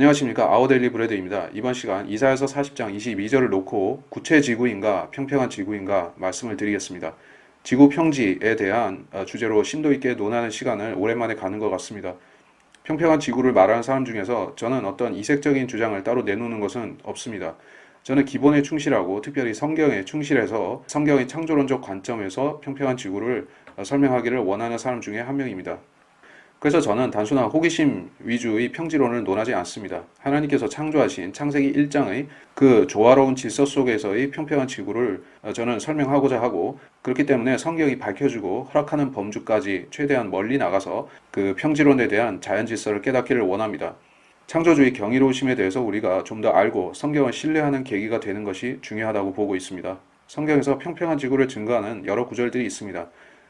안녕하십니까. 아웃데일리 브레드입니다. 이번 시간 이사야서 40장 22절을 놓고 구체지구인가 평평한 지구인가 말씀을 드리겠습니다. 지구 평지에 대한 주제로 심도 있게 논하는 시간을 오랜만에 가는 것 같습니다. 평평한 지구를 말하는 사람 중에서 저는 어떤 이색적인 주장을 따로 내놓는 것은 없습니다. 저는 기본에 충실하고 특별히 성경에 충실해서 성경의 창조론적 관점에서 평평한 지구를 설명하기를 원하는 사람 중에 한 명입니다. 그래서 저는 단순한 호기심 위주의 평지론을 논하지 않습니다. 하나님께서 창조하신 창세기 1장의 그 조화로운 질서 속에서의 평평한 지구를 저는 설명하고자 하고, 그렇기 때문에 성경이 밝혀주고 허락하는 범주까지 최대한 멀리 나가서 그 평지론에 대한 자연 질서를 깨닫기를 원합니다. 창조주의 경이로우심에 대해서 우리가 좀 더 알고 성경을 신뢰하는 계기가 되는 것이 중요하다고 보고 있습니다. 성경에서 평평한 지구를 증거하는 여러 구절들이 있습니다.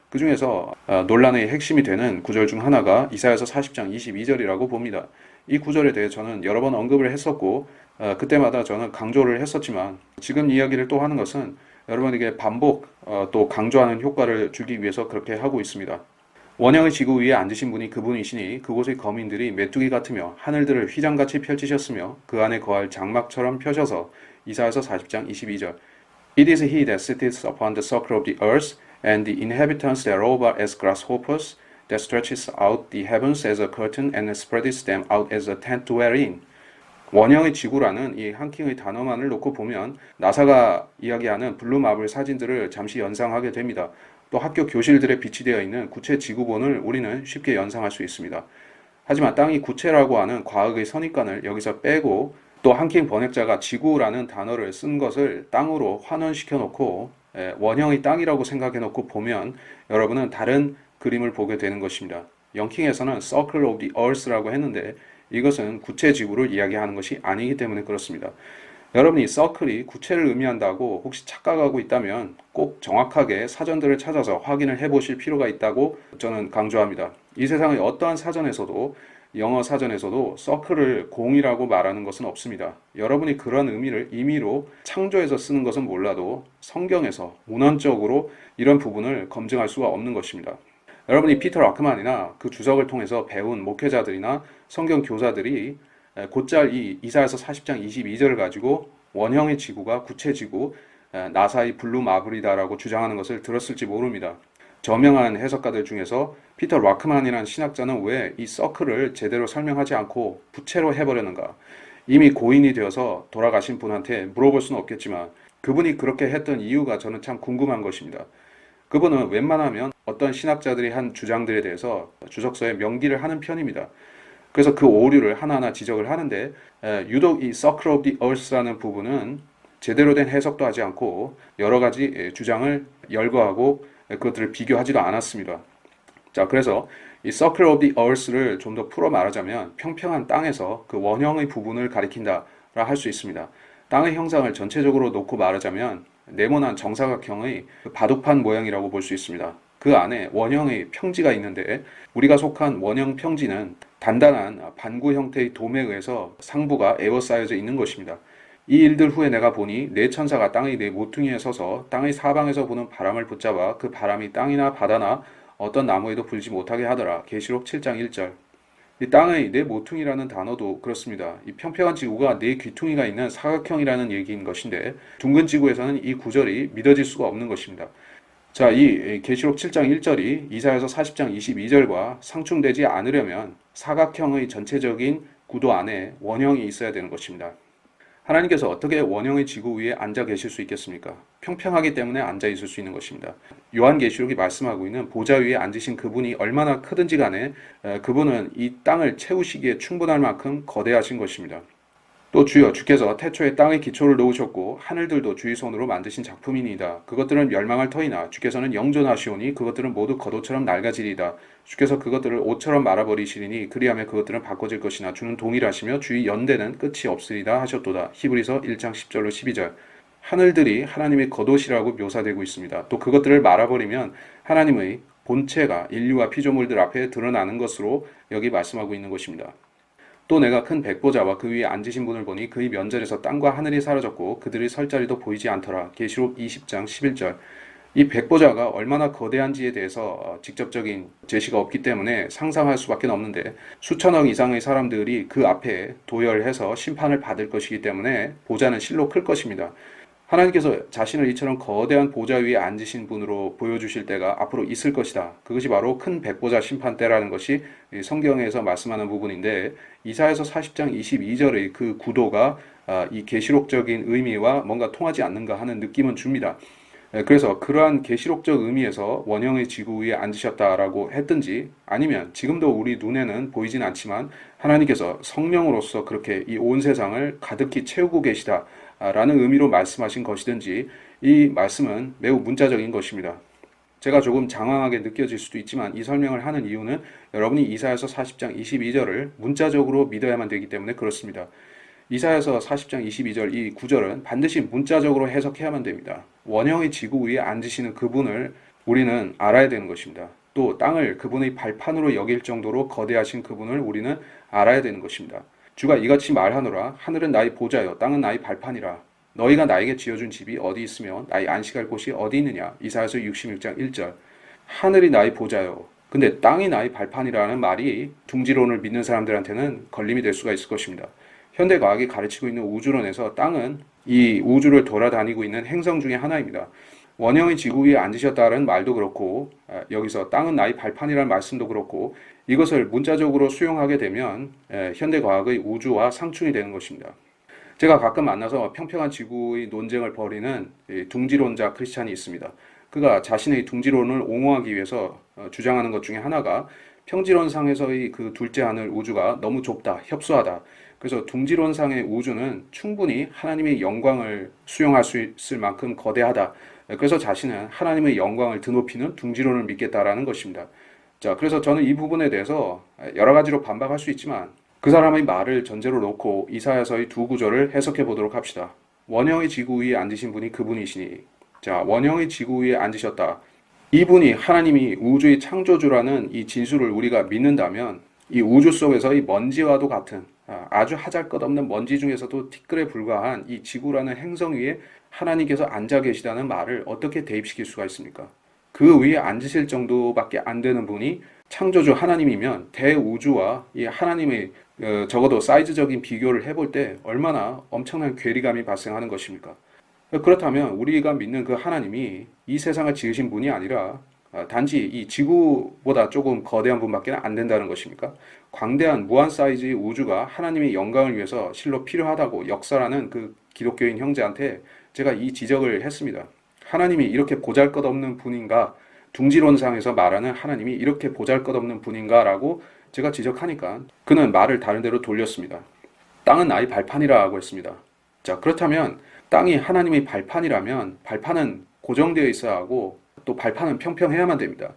그 중에서 논란의 핵심이 되는 구절 중 하나가 이사야서 40장 22절이라고 봅니다. 이 구절에 대해 저는 여러 번 언급을 했었고 그때마다 저는 강조를 했었지만, 지금 이야기를 또 하는 것은 여러분에게 반복 또 강조하는 효과를 주기 위해서 그렇게 하고 있습니다. 원형의 지구 위에 앉으신 분이 그분이시니 그곳의 거민들이 메뚜기 같으며 하늘들을 휘장같이 펼치셨으며 그 안에 거할 장막처럼 펴셔서. 이사야서 40장 22절. It is he that sitteth upon the circle of the earth, and the inhabitants thereof are as grasshoppers, that stretches out the heavens as a curtain, and spreadeth them out as a tent to dwell in. 원형의 지구라는 이 한 킹의 단어만을 놓고 보면 나사가 이야기하는 블루마블 사진들을 잠시 연상하게 됩니다. 또 학교 교실들에 비치되어 있는 구체 지구본을 우리는 쉽게 연상할 수 있습니다. 하지만 땅이 구체라고 하는 과학의 선입관을 여기서 빼고, 또 한킹 번역자가 지구라는 단어를 쓴 것을 땅으로 환원시켜 놓고 원형의 땅이라고 생각해 놓고 보면 여러분은 다른 그림을 보게 되는 것입니다. 영킹에서는 Circle of the Earth라고 했는데 이것은 구체 지구를 이야기하는 것이 아니기 때문에 그렇습니다. 여러분이 서클이 구체를 의미한다고 혹시 착각하고 있다면 꼭 정확하게 사전들을 찾아서 확인을 해보실 필요가 있다고 저는 강조합니다. 이 세상의 어떠한 사전에서도, 영어 사전에서도 서클을 공이라고 말하는 것은 없습니다. 여러분이 그런 의미를 임의로 창조해서 쓰는 것은 몰라도 성경에서 문헌적으로 이런 부분을 검증할 수가 없는 것입니다. 여러분이 피터 라크만이나 그 주석을 통해서 배운 목회자들이나 성경 교사들이 곧잘 이 이사야서 40장 22절을 가지고 원형의 지구가 구체 지구, 나사의 블루 마블이다라고 주장하는 것을 들었을지 모릅니다. 저명한 해석가들 중에서 피터 라크만이라는 신학자는 왜 이 서클을 제대로 설명하지 않고 부채로 해버렸는가? 이미 고인이 되어서 돌아가신 분한테 물어볼 수는 없겠지만 그분이 그렇게 했던 이유가 저는 참 궁금한 것입니다. 그분은 웬만하면 어떤 신학자들이 한 주장들에 대해서 주석서에 명기를 하는 편입니다. 그래서 그 오류를 하나하나 지적을 하는데 유독 이 Circle of the Earth라는 부분은 제대로 된 해석도 하지 않고 여러 가지 주장을 열거하고 그것들을 비교하지도 않았습니다. 자, 그래서 이 Circle of the Earth를 좀 더 풀어 말하자면 평평한 땅에서 그 원형의 부분을 가리킨다라 할 수 있습니다. 땅의 형상을 전체적으로 놓고 말하자면 네모난 정사각형의 바둑판 모양이라고 볼 수 있습니다. 그 안에 원형의 평지가 있는데 우리가 속한 원형 평지는 단단한 반구 형태의 돔에 의해서 상부가 에워싸여져 있는 것입니다. 이 일들 후에 내가 보니 네 천사가 땅의 네 모퉁이에 서서 땅의 사방에서 부는 바람을 붙잡아 그 바람이 땅이나 바다나 어떤 나무에도 불지 못하게 하더라. 계시록 7장 1절. 이 땅의 네 모퉁이라는 단어도 그렇습니다. 이 평평한 지구가 네 귀퉁이가 있는 사각형이라는 얘기인 것인데 둥근 지구에서는 이 구절이 믿어질 수가 없는 것입니다. 자, 이 계시록 7장 1절이 이사야서 40장 22절과 상충되지 않으려면 사각형의 전체적인 구도 안에 원형이 있어야 되는 것입니다. 하나님께서 어떻게 원형의 지구 위에 앉아 계실 수 있겠습니까? 평평하기 때문에 앉아 있을 수 있는 것입니다. 요한계시록이 말씀하고 있는 보좌 위에 앉으신 그분이 얼마나 크든지 간에 그분은 이 땅을 채우시기에 충분할 만큼 거대하신 것입니다. 또 주여, 주께서 태초에 땅의 기초를 놓으셨고 하늘들도 주의 손으로 만드신 작품이니이다. 그것들은 멸망할 터이나 주께서는 영존하시오니 그것들은 모두 겉옷처럼 낡아지리이다. 주께서 그것들을 옷처럼 말아버리시리니 그리하면 그것들은 바꿔질 것이나 주는 동일하시며 주의 연대는 끝이 없으리다 하셨도다. 히브리서 1장 10절로 12절. 하늘들이 하나님의 겉옷이라고 묘사되고 있습니다. 또 그것들을 말아버리면 하나님의 본체가 인류와 피조물들 앞에 드러나는 것으로 여기 말씀하고 있는 것입니다. 또 내가 큰 백보자와 그 위에 앉으신 분을 보니 그의 면전에서 땅과 하늘이 사라졌고 그들의 설 자리도 보이지 않더라. 계시록 20장 11절. 이 백보자가 얼마나 거대한지에 대해서 직접적인 제시가 없기 때문에 상상할 수밖에 없는데, 수천억 이상의 사람들이 그 앞에 도열해서 심판을 받을 것이기 때문에 보좌는 실로 클 것입니다. 하나님께서 자신을 이처럼 거대한 보좌 위에 앉으신 분으로 보여주실 때가 앞으로 있을 것이다. 그것이 바로 큰 백보자 심판 때라는 것이 성경에서 말씀하는 부분인데, 이사야서 40장 22절의 그 구도가 이 계시록적인 의미와 뭔가 통하지 않는가 하는 느낌은 줍니다. 그래서 그러한 계시록적 의미에서 원형의 지구 위에 앉으셨다라고 했든지, 아니면 지금도 우리 눈에는 보이진 않지만 하나님께서 성령으로서 그렇게 이 온 세상을 가득히 채우고 계시다라는 의미로 말씀하신 것이든지, 이 말씀은 매우 문자적인 것입니다. 제가 조금 장황하게 느껴질 수도 있지만 이 설명을 하는 이유는 여러분이 이사야서 40장 22절을 문자적으로 믿어야만 되기 때문에 그렇습니다. 이사야서 40장 22절 이 구절은 반드시 문자적으로 해석해야만 됩니다. 원형의 지구 위에 앉으시는 그분을 우리는 알아야 되는 것입니다. 또 땅을 그분의 발판으로 여길 정도로 거대하신 그분을 우리는 알아야 되는 것입니다. 주가 이같이 말하노라. 하늘은 나의 보좌요 땅은 나의 발판이라. 너희가 나에게 지어준 집이 어디 있으며 나의 안식할 곳이 어디 있느냐. 이사야서 66장 1절. 하늘이 나의 보좌요. 근데 땅이 나의 발판이라는 말이 둥지론을 믿는 사람들한테는 걸림이 될 수가 있을 것입니다. 현대 과학이 가르치고 있는 우주론에서 땅은 이 우주를 돌아다니고 있는 행성 중의 하나입니다. 원형의 지구 위에 앉으셨다는 말도 그렇고, 여기서 땅은 나의 발판이라는 말씀도 그렇고, 이것을 문자적으로 수용하게 되면 현대 과학의 우주와 상충이 되는 것입니다. 제가 가끔 만나서 평평한 지구의 논쟁을 벌이는 둥지론자 크리스찬이 있습니다. 그가 자신의 둥지론을 옹호하기 위해서 주장하는 것 중에 하나가, 평지론상에서의 그 둘째 하늘 우주가 너무 좁다, 협소하다. 그래서 둥지론상의 우주는 충분히 하나님의 영광을 수용할 수 있을 만큼 거대하다. 그래서 자신은 하나님의 영광을 드높이는 둥지론을 믿겠다라는 것입니다. 자, 그래서 저는 이 부분에 대해서 여러 가지로 반박할 수 있지만 그 사람의 말을 전제로 놓고 이사야서의 두 구절을 해석해 보도록 합시다. 원형의 지구 위에 앉으신 분이 그분이시니. 자, 원형의 지구 위에 앉으셨다. 이분이 하나님이 우주의 창조주라는 이 진술을 우리가 믿는다면, 이 우주 속에서의 먼지와도 같은 아주 하잘것없는 먼지 중에서도 티끌에 불과한 이 지구라는 행성 위에 하나님께서 앉아 계시다는 말을 어떻게 대입시킬 수가 있습니까? 그 위에 앉으실 정도밖에 안 되는 분이 창조주 하나님이면 대우주와 이 하나님의 적어도 사이즈적인 비교를 해볼 때 얼마나 엄청난 괴리감이 발생하는 것입니까? 그렇다면 우리가 믿는 그 하나님이 이 세상을 지으신 분이 아니라 단지 이 지구보다 조금 거대한 분밖에 안 된다는 것입니까? 광대한 무한 사이즈의 우주가 하나님의 영광을 위해서 실로 필요하다고 역설하는 그 기독교인 형제한테 제가 이 지적을 했습니다. 하나님이 이렇게 보잘것없는 분인가? 둥지론상에서 말하는 하나님이 이렇게 보잘것없는 분인가? 라고 제가 지적하니까 그는 말을 다른 데로 돌렸습니다. 땅은 나의 발판이라고 했습니다. 자, 그렇다면 땅이 하나님의 발판이라면 발판은 고정되어 있어야 하고 또 발판은 평평해야만 됩니다.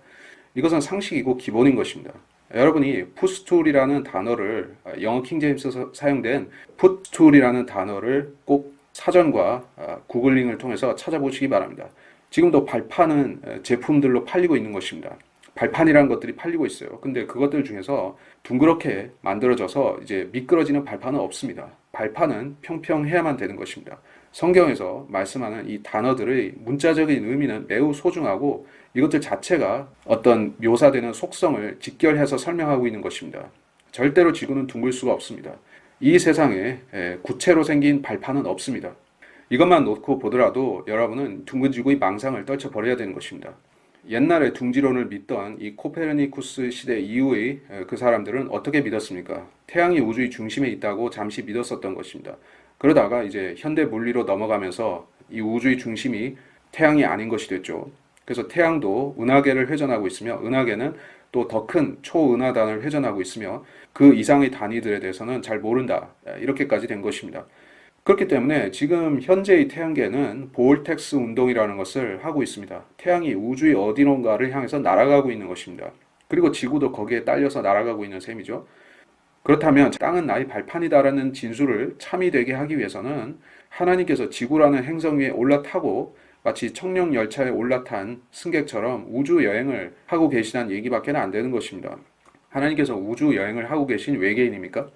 이것은 상식이고 기본인 것입니다. 여러분이 풋스툴이라는 단어를, 영어 킹제임스에서 사용된 풋스툴이라는 단어를 꼭 사전과 구글링을 통해서 찾아보시기 바랍니다. 지금도 발판은 제품들로 팔리고 있는 것입니다. 발판이라는 것들이 팔리고 있어요. 근데 그것들 중에서 둥그렇게 만들어져서 이제 미끄러지는 발판은 없습니다. 발판은 평평해야만 되는 것입니다. 성경에서 말씀하는 이 단어들의 문자적인 의미는 매우 소중하고 이것들 자체가 어떤 묘사되는 속성을 직결해서 설명하고 있는 것입니다. 절대로 지구는 둥글 수가 없습니다. 이 세상에 구체로 생긴 발판은 없습니다. 이것만 놓고 보더라도 여러분은 둥근 지구의 망상을 떨쳐버려야 되는 것입니다. 옛날에 둥지론을 믿던 이 코페르니쿠스 시대 이후의 그 사람들은 어떻게 믿었습니까? 태양이 우주의 중심에 있다고 잠시 믿었었던 것입니다. 그러다가 이제 현대 물리로 넘어가면서 이 우주의 중심이 태양이 아닌 것이 됐죠. 그래서 태양도 은하계를 회전하고 있으며 은하계는 또 더 큰 초은하단을 회전하고 있으며 그 이상의 단위들에 대해서는 잘 모른다. 이렇게까지 된 것입니다. 그렇기 때문에 지금 현재의 태양계는 보올텍스 운동이라는 것을 하고 있습니다. 태양이 우주의 어디론가를 향해서 날아가고 있는 것입니다. 그리고 지구도 거기에 딸려서 날아가고 있는 셈이죠. 그렇다면 땅은 나의 발판이다라는 진술을 참이 되게 하기 위해서는 하나님께서 지구라는 행성 위에 올라타고 마치 청룡 열차에 올라탄 승객처럼 우주 여행을 하고 계시다는 얘기밖에 안 되는 것입니다. 하나님께서 우주 여행을 하고 계신 외계인입니까?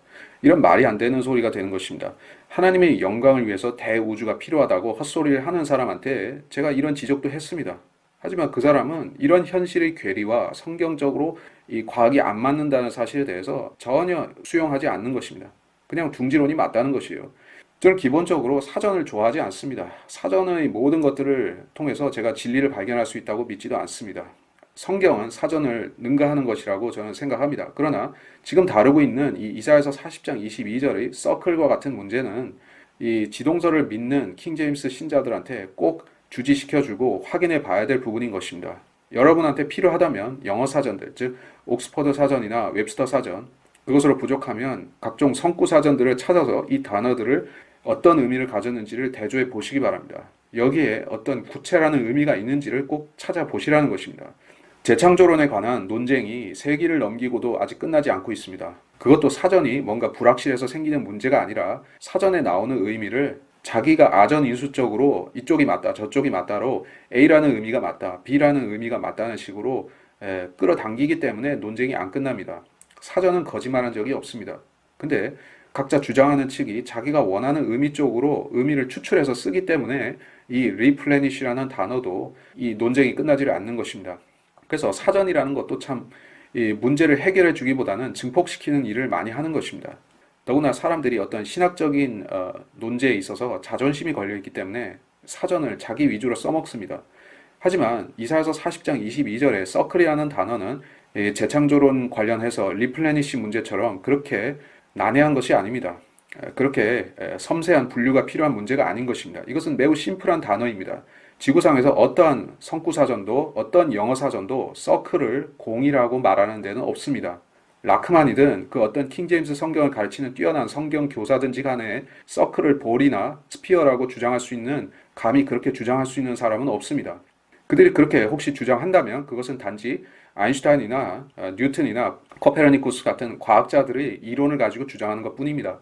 이런 말이 안 되는 소리가 되는 것입니다. 하나님의 영광을 위해서 대우주가 필요하다고 헛소리를 하는 사람한테 제가 이런 지적도 했습니다. 하지만 그 사람은 이런 현실의 괴리와 성경적으로 이 과학이 안 맞는다는 사실에 대해서 전혀 수용하지 않는 것입니다. 그냥 둥지론이 맞다는 것이에요. 저는 기본적으로 사전을 좋아하지 않습니다. 사전의 모든 것들을 통해서 제가 진리를 발견할 수 있다고 믿지도 않습니다. 성경은 사전을 능가하는 것이라고 저는 생각합니다. 그러나 지금 다루고 있는 이 이사야서 40장 22절의 서클과 같은 문제는 이 지동서를 믿는 킹제임스 신자들한테 꼭 주지시켜주고 확인해 봐야 될 부분인 것입니다. 여러분한테 필요하다면 영어 사전들, 즉 옥스퍼드 사전이나 웹스터 사전, 그것으로 부족하면 각종 성구 사전들을 찾아서 이 단어들을 어떤 의미를 가졌는지를 대조해 보시기 바랍니다. 여기에 어떤 구체라는 의미가 있는지를 꼭 찾아보시라는 것입니다. 재창조론에 관한 논쟁이 세기를 넘기고도 아직 끝나지 않고 있습니다. 그것도 사전이 뭔가 불확실해서 생기는 문제가 아니라 사전에 나오는 의미를 자기가 아전인수적으로 이쪽이 맞다 저쪽이 맞다로 A라는 의미가 맞다 B라는 의미가 맞다는 식으로 끌어당기기 때문에 논쟁이 안 끝납니다. 사전은 거짓말한 적이 없습니다. 근데 각자 주장하는 측이 자기가 원하는 의미 쪽으로 의미를 추출해서 쓰기 때문에 이 replenish라는 단어도 이 논쟁이 끝나지를 않는 것입니다. 그래서 사전이라는 것도 참 이 문제를 해결해 주기보다는 증폭시키는 일을 많이 하는 것입니다. 더구나 사람들이 어떤 신학적인 논제에 있어서 자존심이 걸려있기 때문에 사전을 자기 위주로 써먹습니다. 하지만 이사야서 40장 22절에 서클이라는 단어는 재창조론 관련해서 리플레니시 문제처럼 그렇게 난해한 것이 아닙니다. 그렇게 섬세한 분류가 필요한 문제가 아닌 것입니다. 이것은 매우 심플한 단어입니다. 지구상에서 어떠한 성구사전도 어떤 영어사전도 서클을 공이라고 말하는 데는 없습니다. 라크만이든 그 어떤 킹제임스 성경을 가르치는 뛰어난 성경 교사든지 간에 서클을 볼이나 스피어라고 주장할 수 있는, 감히 그렇게 주장할 수 있는 사람은 없습니다. 그들이 그렇게 혹시 주장한다면 그것은 단지 아인슈타인이나 뉴턴이나 코페르니쿠스 같은 과학자들의 이론을 가지고 주장하는 것 뿐입니다.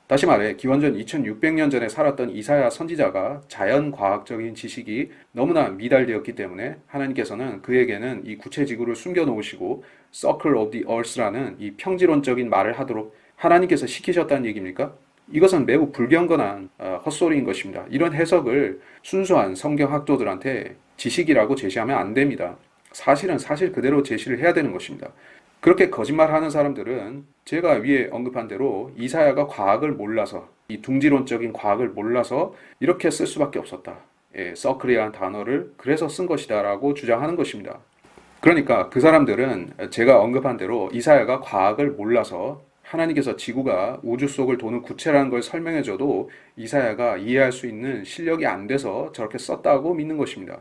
다시 말해 기원전 2600년 전에 살았던 이사야 선지자가 자연과학적인 지식이 너무나 미달되었기 때문에 하나님께서는 그에게는 이 구체지구를 숨겨놓으시고 Circle of the Earth라는 이 평지론적인 말을 하도록 하나님께서 시키셨다는 얘기입니까? 이것은 매우 불경건한 헛소리인 것입니다. 이런 해석을 순수한 성경학도들한테 지식이라고 제시하면 안 됩니다. 사실은 사실 그대로 제시를 해야 되는 것입니다. 그렇게 거짓말하는 사람들은 제가 위에 언급한 대로 이사야가 과학을 몰라서, 이 둥지론적인 과학을 몰라서 이렇게 쓸 수밖에 없었다. 서클이라는 단어를 그래서 쓴 것이다 라고 주장하는 것입니다. 그러니까 그 사람들은 제가 언급한 대로 이사야가 과학을 몰라서 하나님께서 지구가 우주 속을 도는 구체라는 걸 설명해줘도 이사야가 이해할 수 있는 실력이 안 돼서 저렇게 썼다고 믿는 것입니다.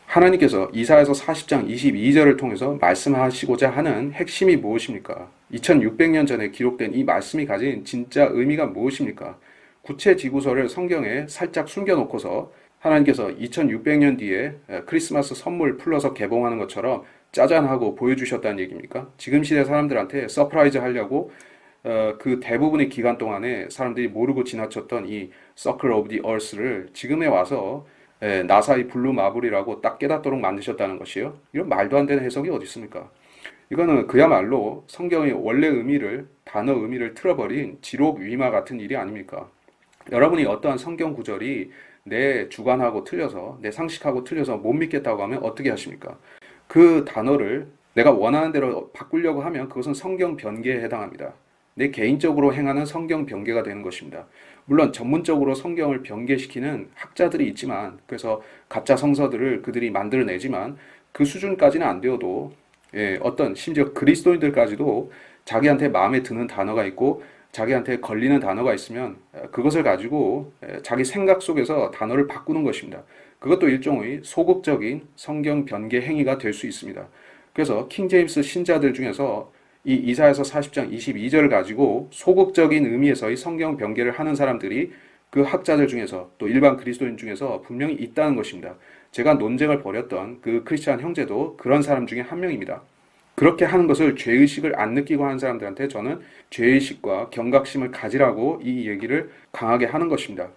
하나님께서 이사야서 40장 22절을 통해서 말씀하시고자 하는 핵심이 무엇입니까? 2600년 전에 기록된 이 말씀이 가진 진짜 의미가 무엇입니까? 구체 지구서를 성경에 살짝 숨겨놓고서 하나님께서 2600년 뒤에 크리스마스 선물 풀러서 개봉하는 것처럼 짜잔하고 보여주셨다는 얘기입니까? 지금 시대 사람들한테 서프라이즈 하려고 그 대부분의 기간 동안에 사람들이 모르고 지나쳤던 이 Circle of the Earth를 지금에 와서 나사의 블루 마블이라고 딱 깨닫도록 만드셨다는 것이요. 이런 말도 안 되는 해석이 어디 있습니까? 이거는 그야말로 성경의 원래 의미를, 단어 의미를 틀어버린 지록 위마 같은 일이 아닙니까? 여러분이 어떠한 성경 구절이 내 주관하고 틀려서, 내 상식하고 틀려서 못 믿겠다고 하면 어떻게 하십니까? 그 단어를 내가 원하는 대로 바꾸려고 하면 그것은 성경 변개에 해당합니다. 내 개인적으로 행하는 성경 변개가 되는 것입니다. 물론 전문적으로 성경을 변개시키는 학자들이 있지만, 그래서 가짜 성서들을 그들이 만들어내지만 그 수준까지는 안 되어도 어떤 심지어 그리스도인들까지도 자기한테 마음에 드는 단어가 있고 자기한테 걸리는 단어가 있으면 그것을 가지고 자기 생각 속에서 단어를 바꾸는 것입니다. 그것도 일종의 소극적인 성경 변개 행위가 될 수 있습니다. 그래서 킹제임스 신자들 중에서 이 이사야서 40장 22절을 가지고 소극적인 의미에서의 성경 변개를 하는 사람들이 그 학자들 중에서 또 일반 그리스도인 중에서 분명히 있다는 것입니다. 제가 논쟁을 벌였던 그 크리스찬 형제도 그런 사람 중에 한 명입니다. 그렇게 하는 것을 죄의식을 안 느끼고 하는 사람들한테 저는 죄의식과 경각심을 가지라고 이 얘기를 강하게 하는 것입니다.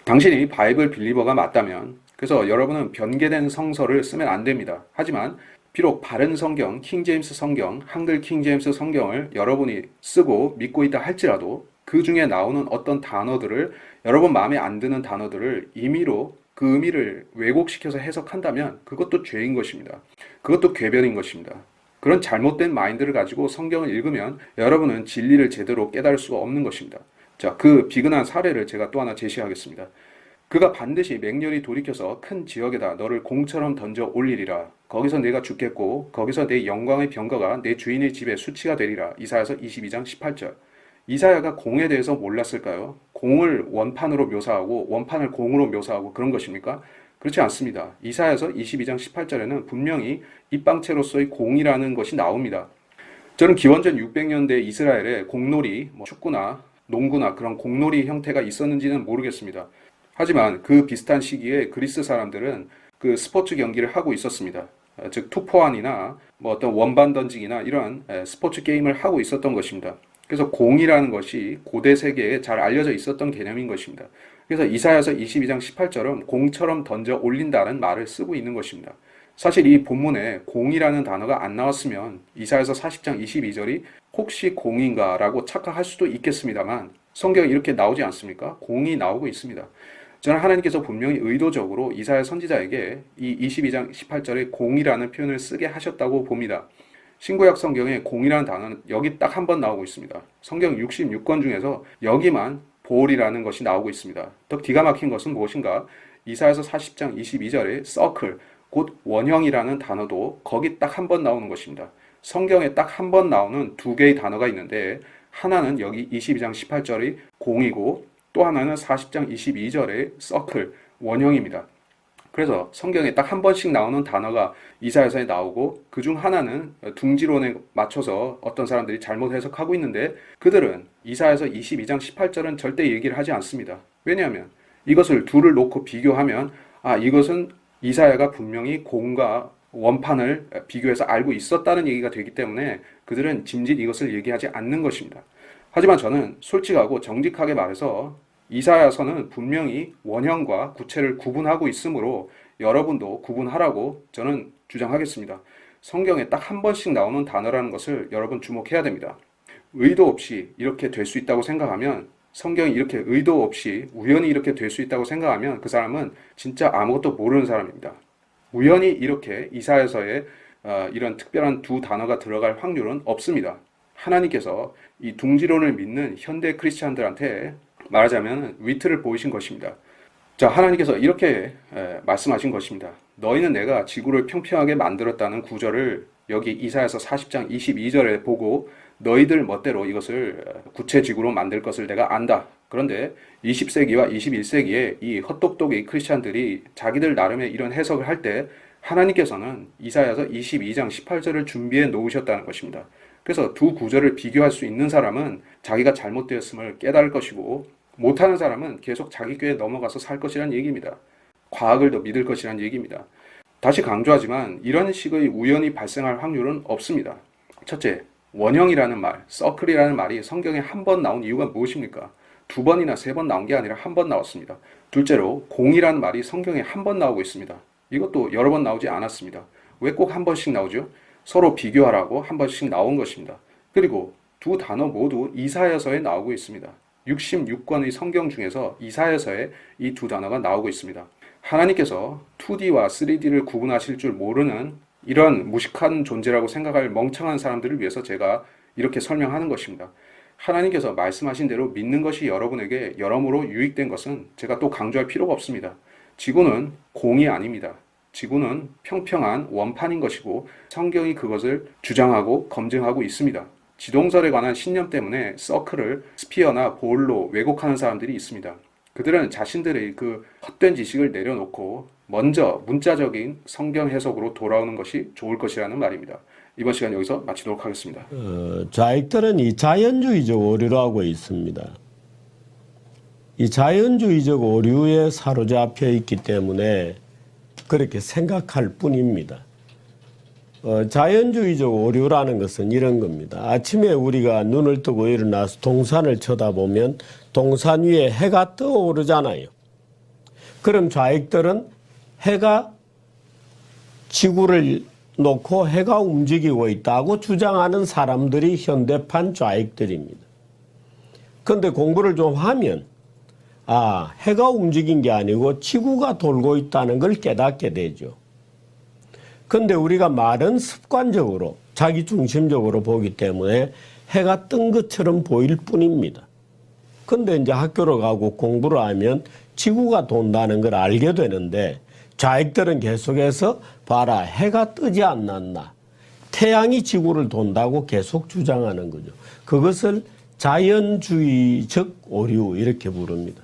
당신이 바이블 빌리버가 맞다면, 그래서 여러분은 변개된 성서를 쓰면 안 됩니다. 하지만 비록 바른 성경, 킹제임스 성경, 한글 킹제임스 성경을 여러분이 쓰고 믿고 있다 할지라도 그 중에 나오는 어떤 단어들을, 여러분 마음에 안 드는 단어들을 임의로 그 의미를 왜곡시켜서 해석한다면 그것도 죄인 것입니다. 그것도 궤변인 것입니다. 그런 잘못된 마인드를 가지고 성경을 읽으면 여러분은 진리를 제대로 깨달을 수가 없는 것입니다. 자, 그 비근한 사례를 제가 또 하나 제시하겠습니다. 그가 반드시 맹렬히 돌이켜서 큰 지역에다 너를 공처럼 던져 올리리라. 거기서 내가 죽겠고 거기서 내 영광의 병거가 내 주인의 집에 수치가 되리라. 이사야서 22장 18절. 이사야가 공에 대해서 몰랐을까요? 공을 원판으로 묘사하고 원판을 공으로 묘사하고 그런 것입니까? 그렇지 않습니다. 이사야서 22장 18절에는 분명히 입방체로서의 공이라는 것이 나옵니다. 저는 기원전 600년대 이스라엘에 공놀이, 축구나 농구나 그런 공놀이 형태가 있었는지는 모르겠습니다. 하지만 그 비슷한 시기에 그리스 사람들은 그 스포츠 경기를 하고 있었습니다. 즉 투포환이나 어떤 원반 던지기나 이런 스포츠 게임을 하고 있었던 것입니다. 그래서 공이라는 것이 고대 세계에 잘 알려져 있었던 개념인 것입니다. 그래서 이사야서 22장 18절은 공처럼 던져 올린다는 말을 쓰고 있는 것입니다. 사실 이 본문에 공이라는 단어가 안 나왔으면 이사야서 40장 22절이 혹시 공인가 라고 착각할 수도 있겠습니다만 성경에 이렇게 나오지 않습니까? 공이 나오고 있습니다. 저는 하나님께서 분명히 의도적으로 이사야 선지자에게 이 22장 18절에 공이라는 표현을 쓰게 하셨다고 봅니다. 신구약 성경에 공이라는 단어는 여기 딱 한 번 나오고 있습니다. 성경 66권 중에서 여기만 볼이라는 것이 나오고 있습니다. 더 기가 막힌 것은 무엇인가? 이사야서 40장 22절에 서클, 곧 원형이라는 단어도 거기 딱 한 번 나오는 것입니다. 성경에 딱 한 번 나오는 두 개의 단어가 있는데 하나는 여기 22장 18절의 공이고 또 하나는 40장 22절의 서클, 원형입니다. 그래서 성경에 딱 한 번씩 나오는 단어가 이사야서에 나오고 그중 하나는 둥지론에 맞춰서 어떤 사람들이 잘못 해석하고 있는데 그들은 이사야서 22장 18절은 절대 얘기를 하지 않습니다. 왜냐하면 이것을 둘을 놓고 비교하면 이것은 이사야가 분명히 공과 원판을 비교해서 알고 있었다는 얘기가 되기 때문에 그들은 짐짓 이것을 얘기하지 않는 것입니다. 하지만 저는 솔직하고 정직하게 말해서 이사야서는 분명히 원형과 구체를 구분하고 있으므로 여러분도 구분하라고 저는 주장하겠습니다. 성경에 딱 한 번씩 나오는 단어라는 것을 여러분 주목해야 됩니다. 의도 없이 이렇게 될 수 있다고 생각하면 성경이 이렇게 의도 없이 우연히 이렇게 될 수 있다고 생각하면 그 사람은 진짜 아무것도 모르는 사람입니다. 우연히 이렇게 이사야서에 이런 특별한 두 단어가 들어갈 확률은 없습니다. 하나님께서 이 둥지론을 믿는 현대 크리스찬들한테 말하자면 위트를 보이신 것입니다. 자, 하나님께서 이렇게 말씀하신 것입니다. 너희는 내가 지구를 평평하게 만들었다는 구절을 여기 이사야서 40장 22절에 보고 너희들 멋대로 이것을 구체지구로 만들 것을 내가 안다. 그런데 20세기와 21세기에 이 헛똑똑이 크리스찬들이 자기들 나름의 이런 해석을 할 때 하나님께서는 이사야서 22장 18절을 준비해 놓으셨다는 것입니다. 그래서 두 구절을 비교할 수 있는 사람은 자기가 잘못되었음을 깨달을 것이고 못하는 사람은 계속 자기 꾀에 넘어가서 살 것이란 얘기입니다. 과학을 더 믿을 것이란 얘기입니다. 다시 강조하지만 이런 식의 우연이 발생할 확률은 없습니다. 첫째, 원형이라는 말, 서클이라는 말이 성경에 한 번 나온 이유가 무엇입니까? 두 번이나 세 번 나온 게 아니라 한 번 나왔습니다. 둘째로 공이라는 말이 성경에 한 번 나오고 있습니다. 이것도 여러 번 나오지 않았습니다. 왜 꼭 한 번씩 나오죠? 서로 비교하라고 한 번씩 나온 것입니다. 그리고 두 단어 모두 이사야서에 나오고 있습니다. 66권의 성경 중에서 이사야서에 이 두 단어가 나오고 있습니다. 하나님께서 2D와 3D를 구분하실 줄 모르는 이런 무식한 존재라고 생각할 멍청한 사람들을 위해서 제가 이렇게 설명하는 것입니다. 하나님께서 말씀하신 대로 믿는 것이 여러분에게 여러모로 유익된 것은 제가 또 강조할 필요가 없습니다. 지구는 공이 아닙니다. 지구는 평평한 원판인 것이고 성경이 그것을 주장하고 검증하고 있습니다. 지동설에 관한 신념 때문에 서클을 스피어나 볼로 왜곡하는 사람들이 있습니다. 그들은 자신들의 그 헛된 지식을 내려놓고 먼저 문자적인 성경 해석으로 돌아오는 것이 좋을 것이라는 말입니다. 이번 시간 여기서 마치도록 하겠습니다. 좌익들은 이 자연주의적 오류를 하고 있습니다. 이 자연주의적 오류에 사로잡혀 있기 때문에 그렇게 생각할 뿐입니다. 자연주의적 오류라는 것은 이런 겁니다. 아침에 우리가 눈을 뜨고 일어나서 동산을 쳐다보면 동산 위에 해가 떠오르잖아요. 그럼 좌익들은 해가 지구를 놓고 해가 움직이고 있다고 주장하는 사람들이 현대판 좌익들입니다. 그런데 공부를 좀 하면 해가 움직인 게 아니고 지구가 돌고 있다는 걸 깨닫게 되죠. 근데 우리가 말은 습관적으로 자기 중심적으로 보기 때문에 해가 뜬 것처럼 보일 뿐입니다. 근데 이제 학교를 가고 공부를 하면 지구가 돈다는 걸 알게 되는데 좌익들은 계속해서 봐라, 해가 뜨지 않았나, 태양이 지구를 돈다고 계속 주장하는 거죠. 그것을 자연주의적 오류 이렇게 부릅니다.